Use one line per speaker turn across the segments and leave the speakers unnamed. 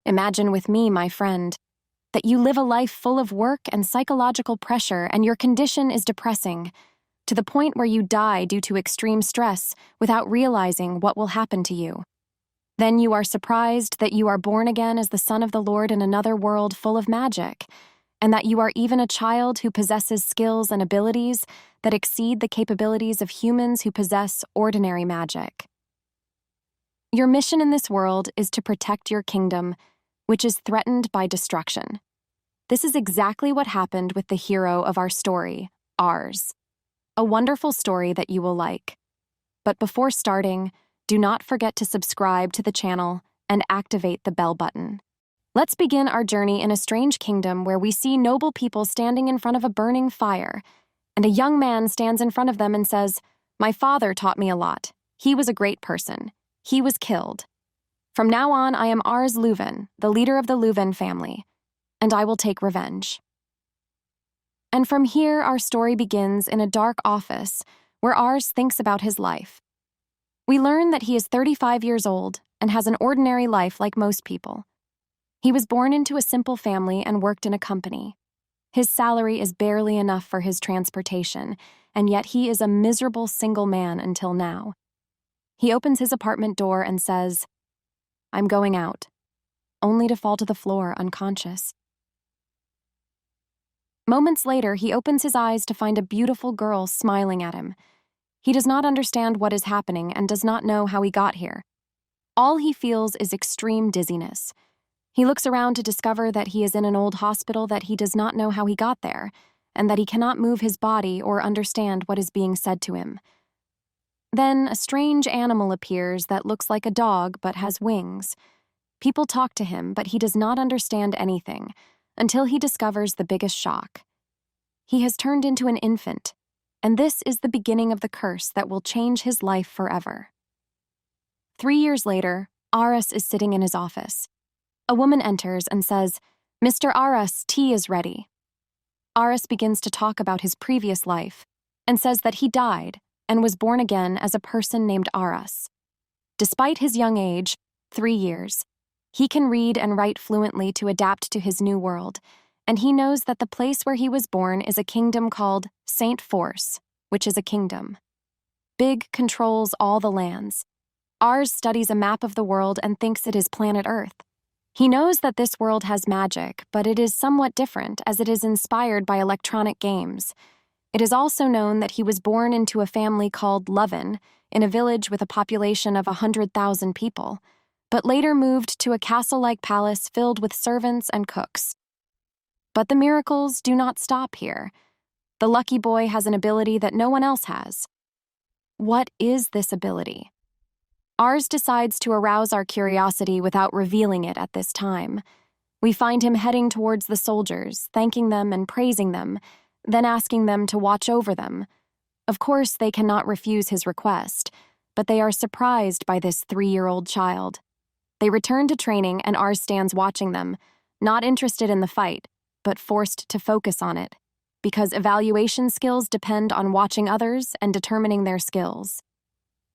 Imagine with me, my friend, that you live a life full of work and psychological pressure and your condition is depressing, to the point where you die due to extreme stress without realizing what will happen to you. Then you are surprised that you are born again as the Son of the Lord in another world full of magic, and that you are even a child who possesses skills and abilities that exceed the capabilities of humans who possess ordinary magic. Your mission in this world is to protect your kingdom, which is threatened by destruction. This is exactly what happened with the hero of our story, Ars. A wonderful story that you will like. But before starting, do not forget to subscribe to the channel and activate the bell button. Let's begin our journey in a strange kingdom where we see noble people standing in front of a burning fire, and a young man stands in front of them and says, "My father taught me a lot. He was a great person. He was killed. From now on, I am Ars Leuven, the leader of the Leuven family, and I will take revenge." And from here, our story begins in a dark office where Ars thinks about his life. We learn that he is 35 years old and has an ordinary life like most people. He was born into a simple family and worked in a company. His salary is barely enough for his transportation, and yet he is a miserable single man until now. He opens his apartment door and says, "I'm going out," only to fall to the floor unconscious. Moments later, he opens his eyes to find a beautiful girl smiling at him. He does not understand what is happening and does not know how he got here. All he feels is extreme dizziness. He looks around to discover that he is in an old hospital, that he does not know how he got there, and that he cannot move his body or understand what is being said to him. Then a strange animal appears that looks like a dog but has wings. People talk to him, but he does not understand anything until he discovers the biggest shock. He has turned into an infant, and this is the beginning of the curse that will change his life forever. 3 years later, Aras is sitting in his office. A woman enters and says, "Mr. Aras, tea is ready." Aras begins to talk about his previous life and says that he died and was born again as a person named Aras. Despite his young age, 3 years, he can read and write fluently to adapt to his new world, and he knows that the place where he was born is a kingdom called Saint Force, which is a kingdom. Big controls all the lands. Ars studies a map of the world and thinks it is planet Earth. He knows that this world has magic, but it is somewhat different as it is inspired by electronic games. It is also known that he was born into a family called Leuven in a village with a population of 100,000 people, but later moved to a castle-like palace filled with servants and cooks. But the miracles do not stop here. The lucky boy has an ability that no one else has. What is this ability? Ars decides to arouse our curiosity without revealing it at this time. We find him heading towards the soldiers, thanking them and praising them, then asking them to watch over them. Of course, they cannot refuse his request, but they are surprised by this 3-year-old child. They return to training and Ars stands watching them, not interested in the fight, but forced to focus on it, because evaluation skills depend on watching others and determining their skills.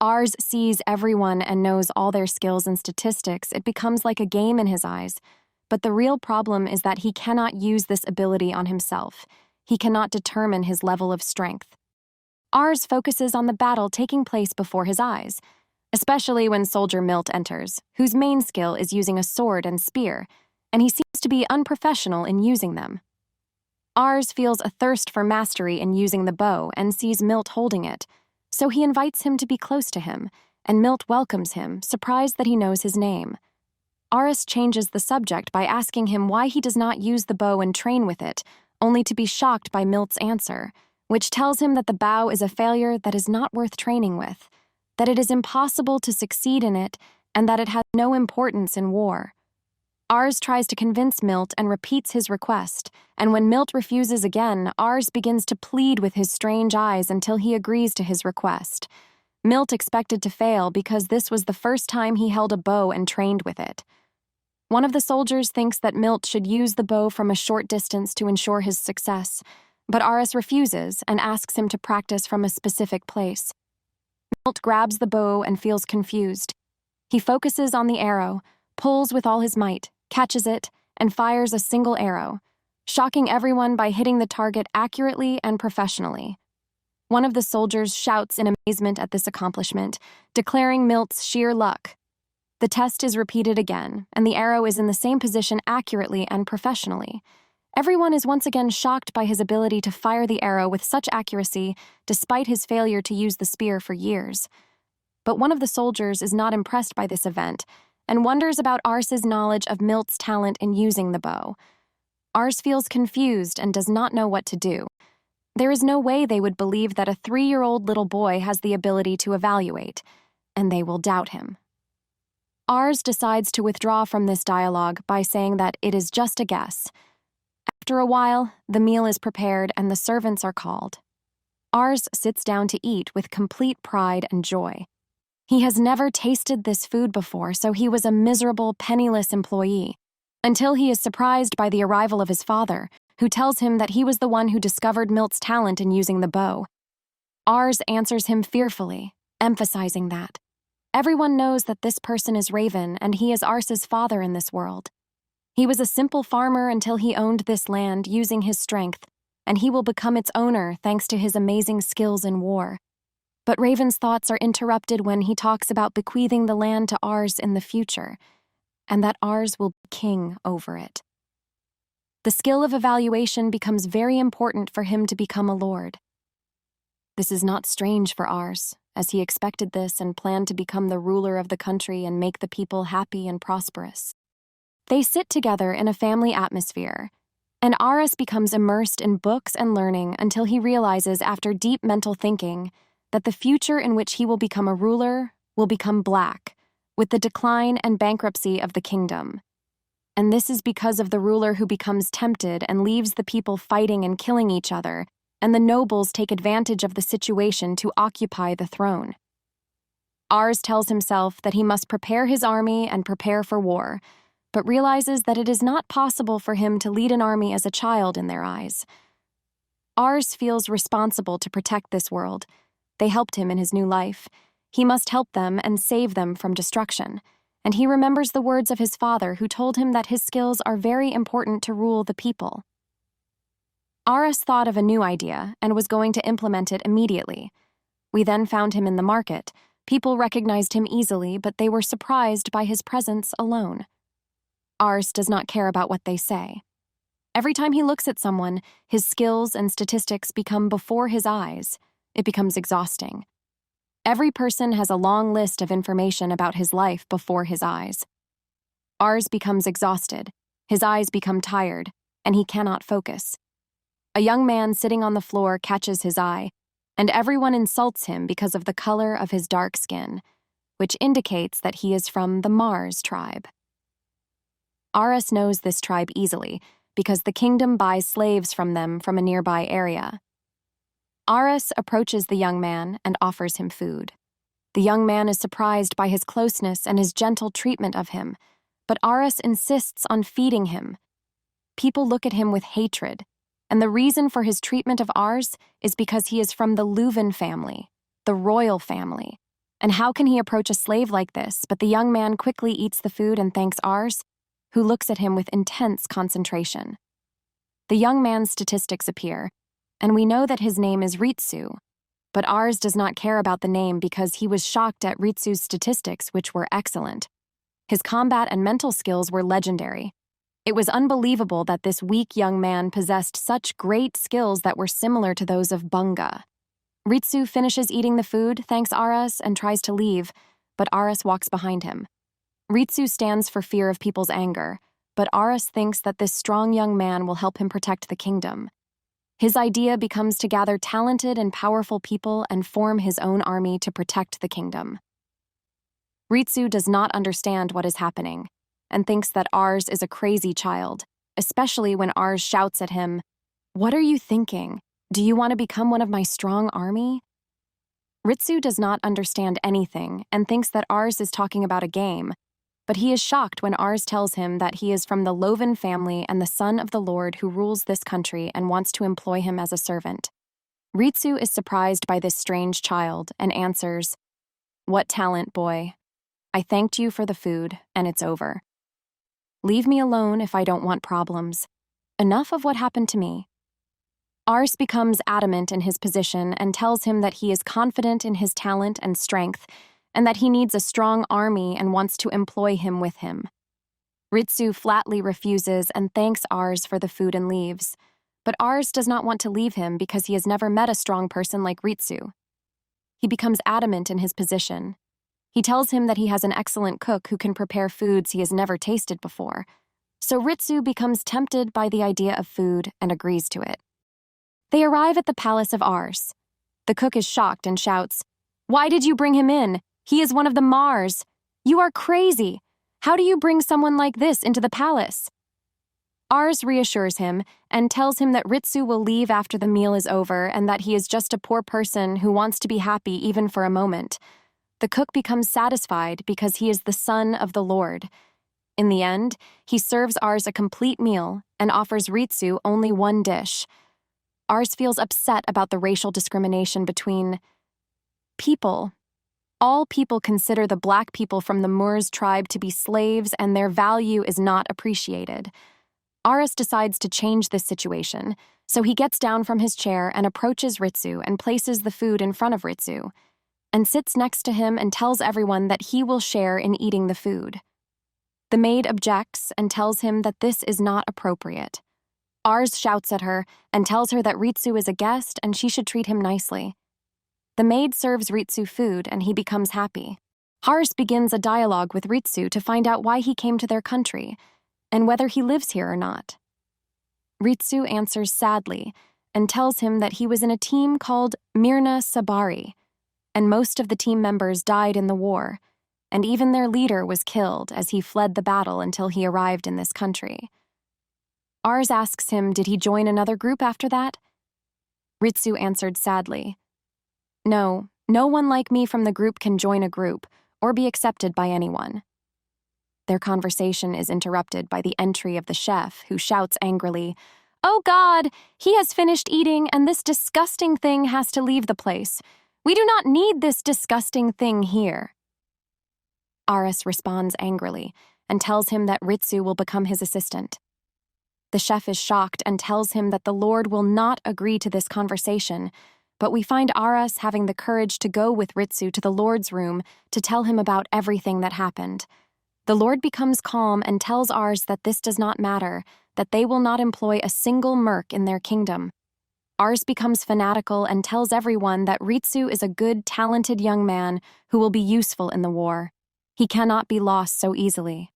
Ars sees everyone and knows all their skills and statistics. It becomes like a game in his eyes. But the real problem is that he cannot use this ability on himself. He cannot determine his level of strength. Ars focuses on the battle taking place before his eyes, especially when Soldier Milt enters, whose main skill is using a sword and spear, and he seems to be unprofessional in using them. Ars feels a thirst for mastery in using the bow and sees Milt holding it, so he invites him to be close to him, and Milt welcomes him, surprised that he knows his name. Ars changes the subject by asking him why he does not use the bow and train with it, only to be shocked by Milt's answer, which tells him that the bow is a failure that is not worth training with, that it is impossible to succeed in it, and that it has no importance in war. Ars tries to convince Milt and repeats his request, and when Milt refuses again, Ars begins to plead with his strange eyes until he agrees to his request. Milt expected to fail because this was the first time he held a bow and trained with it. One of the soldiers thinks that Milt should use the bow from a short distance to ensure his success, but Ars refuses and asks him to practice from a specific place. Milt grabs the bow and feels confused. He focuses on the arrow, pulls with all his might, catches it, and fires a single arrow, shocking everyone by hitting the target accurately and professionally. One of the soldiers shouts in amazement at this accomplishment, declaring Milt's sheer luck. The test is repeated again, and the arrow is in the same position accurately and professionally. Everyone is once again shocked by his ability to fire the arrow with such accuracy, despite his failure to use the spear for years. But one of the soldiers is not impressed by this event, and wonders about Ars's knowledge of Milt's talent in using the bow. Ars feels confused and does not know what to do. There is no way they would believe that a 3-year-old little boy has the ability to evaluate, and they will doubt him. Ars decides to withdraw from this dialogue by saying that it is just a guess. After a while, the meal is prepared and the servants are called. Ars sits down to eat with complete pride and joy. He has never tasted this food before, so he was a miserable, penniless employee, until he is surprised by the arrival of his father, who tells him that he was the one who discovered Milt's talent in using the bow. Ars answers him fearfully, emphasizing that everyone knows that this person is Raven and he is Ars's father in this world. He was a simple farmer until he owned this land using his strength, and he will become its owner thanks to his amazing skills in war. But Raven's thoughts are interrupted when he talks about bequeathing the land to Ars in the future, and that Ars will be king over it. The skill of evaluation becomes very important for him to become a lord. This is not strange for Ars, as he expected this and planned to become the ruler of the country and make the people happy and prosperous. They sit together in a family atmosphere, and Ars becomes immersed in books and learning until he realizes, after deep mental thinking, that the future in which he will become a ruler will become black, with the decline and bankruptcy of the kingdom. And this is because of the ruler who becomes tempted and leaves the people fighting and killing each other, and the nobles take advantage of the situation to occupy the throne. Ars tells himself that he must prepare his army and prepare for war, but realizes that it is not possible for him to lead an army as a child in their eyes. Ars feels responsible to protect this world. They helped him in his new life. He must help them and save them from destruction. And he remembers the words of his father, who told him that his skills are very important to rule the people. Ars thought of a new idea and was going to implement it immediately. We then found him in the market. People recognized him easily, but they were surprised by his presence alone. Ars does not care about what they say. Every time he looks at someone, his skills and statistics become before his eyes. It becomes exhausting. Every person has a long list of information about his life before his eyes. Ars becomes exhausted, his eyes become tired, and he cannot focus. A young man sitting on the floor catches his eye, and everyone insults him because of the color of his dark skin, which indicates that he is from the Mars tribe. Ars knows this tribe easily because the kingdom buys slaves from them from a nearby area. Ars approaches the young man and offers him food. The young man is surprised by his closeness and his gentle treatment of him, but Ars insists on feeding him. People look at him with hatred, and the reason for his treatment of Ars is because he is from the Leuven family, the royal family. And how can he approach a slave like this? But the young man quickly eats the food and thanks Ars, who looks at him with intense concentration. The young man's statistics appear, and we know that his name is Ritsu, but Ars does not care about the name because he was shocked at Ritsu's statistics, which were excellent. His combat and mental skills were legendary. It was unbelievable that this weak young man possessed such great skills that were similar to those of Bunga. Ritsu finishes eating the food, thanks Ars, and tries to leave, but Ars walks behind him. Ritsu stands for fear of people's anger, but Ars thinks that this strong young man will help him protect the kingdom. His idea becomes to gather talented and powerful people and form his own army to protect the kingdom. Ritsu does not understand what is happening and thinks that Ars is a crazy child, especially when Ars shouts at him, "What are you thinking? Do you want to become one of my strong army?" Ritsu does not understand anything and thinks that Ars is talking about a game, but he is shocked when Ars tells him that he is from the Leuven family and the son of the Lord who rules this country and wants to employ him as a servant. Ritsu is surprised by this strange child and answers, "What talent, boy? I thanked you for the food, and it's over." Leave me alone if I don't want problems. Enough of what happened to me. Ars becomes adamant in his position and tells him that he is confident in his talent and strength, and that he needs a strong army and wants to employ him with him. Ritsu flatly refuses and thanks Ars for the food and leaves, but Ars does not want to leave him because he has never met a strong person like Ritsu. He becomes adamant in his position. He tells him that he has an excellent cook who can prepare foods he has never tasted before, so Ritsu becomes tempted by the idea of food and agrees to it. They arrive at the palace of Ars. The cook is shocked and shouts, "Why did you bring him in? He is one of the Mars. You are crazy. How do you bring someone like this into the palace?" Ars reassures him and tells him that Ritsu will leave after the meal is over and that he is just a poor person who wants to be happy even for a moment. The cook becomes satisfied because he is the son of the Lord. In the end, he serves Ars a complete meal and offers Ritsu only one dish. Ars feels upset about the racial discrimination between people. All people consider the black people from the Moors tribe to be slaves, and their value is not appreciated. Ars decides to change this situation, so he gets down from his chair and approaches Ritsu and places the food in front of Ritsu, and sits next to him and tells everyone that he will share in eating the food. The maid objects and tells him that this is not appropriate. Ars shouts at her and tells her that Ritsu is a guest and she should treat him nicely. The maid serves Ritsu food and he becomes happy. Ars begins a dialogue with Ritsu to find out why he came to their country and whether he lives here or not. Ritsu answers sadly and tells him that he was in a team called Mirna Sabari, and most of the team members died in the war, and even their leader was killed as he fled the battle until he arrived in this country. Ars asks him, did he join another group after that? Ritsu answered sadly, "No, no one like me from the group can join a group or be accepted by anyone." Their conversation is interrupted by the entry of the chef, who shouts angrily, "Oh God, he has finished eating and this disgusting thing has to leave the place. We do not need this disgusting thing here." Ars responds angrily and tells him that Ritsu will become his assistant. The chef is shocked and tells him that the Lord will not agree to this conversation, but we find Ars having the courage to go with Ritsu to the Lord's room to tell him about everything that happened. The Lord becomes calm and tells Ars that this does not matter, that they will not employ a single merc in their kingdom. Ars becomes fanatical and tells everyone that Ritsu is a good, talented young man who will be useful in the war. He cannot be lost so easily.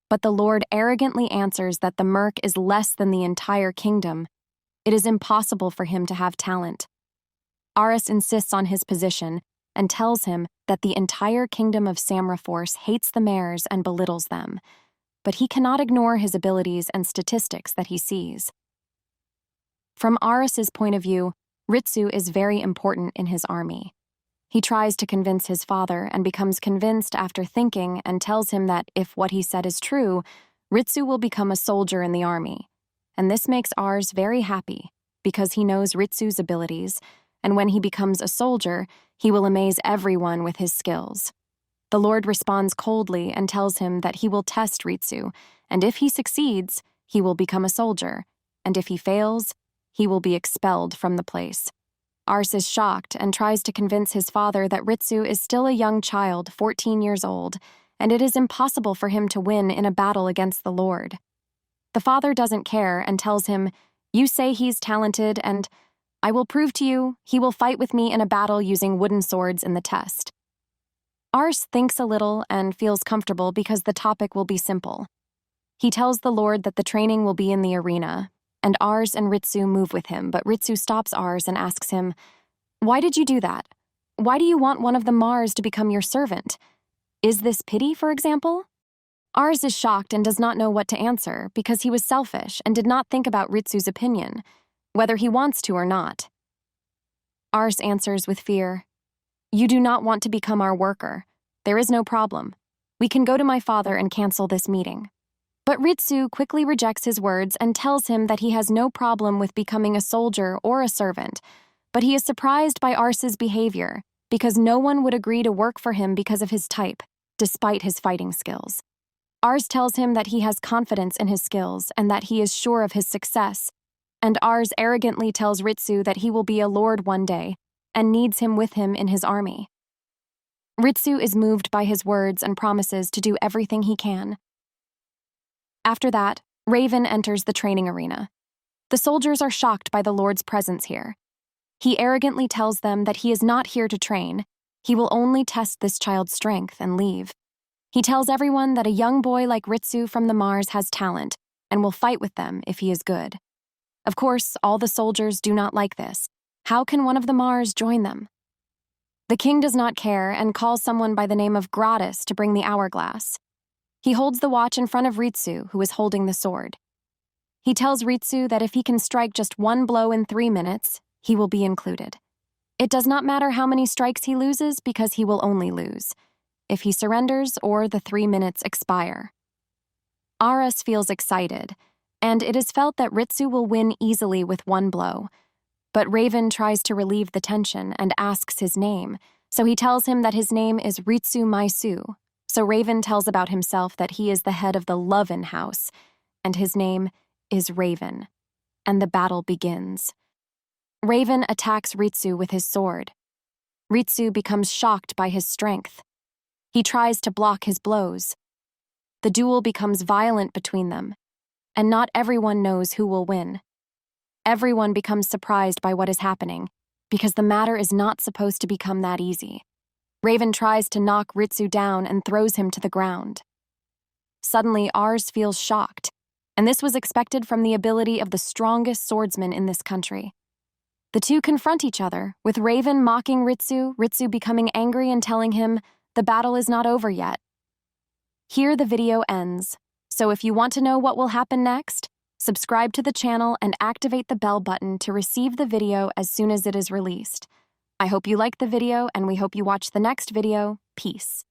But the Lord arrogantly answers that the merc is less than the entire kingdom. It is impossible for him to have talent. Ars insists on his position and tells him that the entire kingdom of Samraforce hates the mares and belittles them, but he cannot ignore his abilities and statistics that he sees. From Aris's point of view, Ritsu is very important in his army. He tries to convince his father and becomes convinced after thinking and tells him that if what he said is true, Ritsu will become a soldier in the army. And this makes Ars very happy because he knows Ritsu's abilities, and when he becomes a soldier, he will amaze everyone with his skills. The Lord responds coldly and tells him that he will test Ritsu, and if he succeeds, he will become a soldier, and if he fails, he will be expelled from the place. Ars is shocked and tries to convince his father that Ritsu is still a young child, 14 years old, and it is impossible for him to win in a battle against the Lord. The father doesn't care and tells him, "You say he's talented, and I will prove to you he will fight with me in a battle using wooden swords in the test." Ars thinks a little and feels comfortable because the topic will be simple. He tells the Lord that the training will be in the arena, and Ars and Ritsu move with him, but Ritsu stops Ars and asks him, "Why did you do that? Why do you want one of the Mars to become your servant? Is this pity, for example?" Ars is shocked and does not know what to answer because he was selfish and did not think about Ritsu's opinion, whether he wants to or not. Ars answers with fear, "You do not want to become our worker. There is no problem. We can go to my father and cancel this meeting." But Ritsu quickly rejects his words and tells him that he has no problem with becoming a soldier or a servant, but he is surprised by Ars's behavior because no one would agree to work for him because of his type, despite his fighting skills. Ars tells him that he has confidence in his skills and that he is sure of his success, and Ars arrogantly tells Ritsu that he will be a lord one day and needs him with him in his army. Ritsu is moved by his words and promises to do everything he can. After that, Raven enters the training arena. The soldiers are shocked by the Lord's presence here. He arrogantly tells them that he is not here to train. He will only test this child's strength and leave. He tells everyone that a young boy like Ritsu from the Mars has talent and will fight with them if he is good. Of course, all the soldiers do not like this. How can one of the Mars join them? The king does not care and calls someone by the name of Gratis to bring the hourglass. He holds the watch in front of Ritsu, who is holding the sword. He tells Ritsu that if he can strike just one blow in 3 minutes, he will be included. It does not matter how many strikes he loses because he will only lose if he surrenders or the 3 minutes expire. Aras feels excited, and it is felt that Ritsu will win easily with one blow. But Raven tries to relieve the tension and asks his name, so he tells him that his name is Ritsu Maisu. So Raven tells about himself that he is the head of the Lovin house, and his name is Raven. And the battle begins. Raven attacks Ritsu with his sword. Ritsu becomes shocked by his strength. He tries to block his blows. The duel becomes violent between them, and not everyone knows who will win. Everyone becomes surprised by what is happening, because the matter is not supposed to become that easy. Raven tries to knock Ritsu down and throws him to the ground. Suddenly, Ars feels shocked, and this was expected from the ability of the strongest swordsman in this country. The two confront each other, with Raven mocking Ritsu, Ritsu becoming angry and telling him, "The battle is not over yet." Here the video ends, so if you want to know what will happen next, subscribe to the channel and activate the bell button to receive the video as soon as it is released. I hope you liked the video, and we hope you watch the next video. Peace.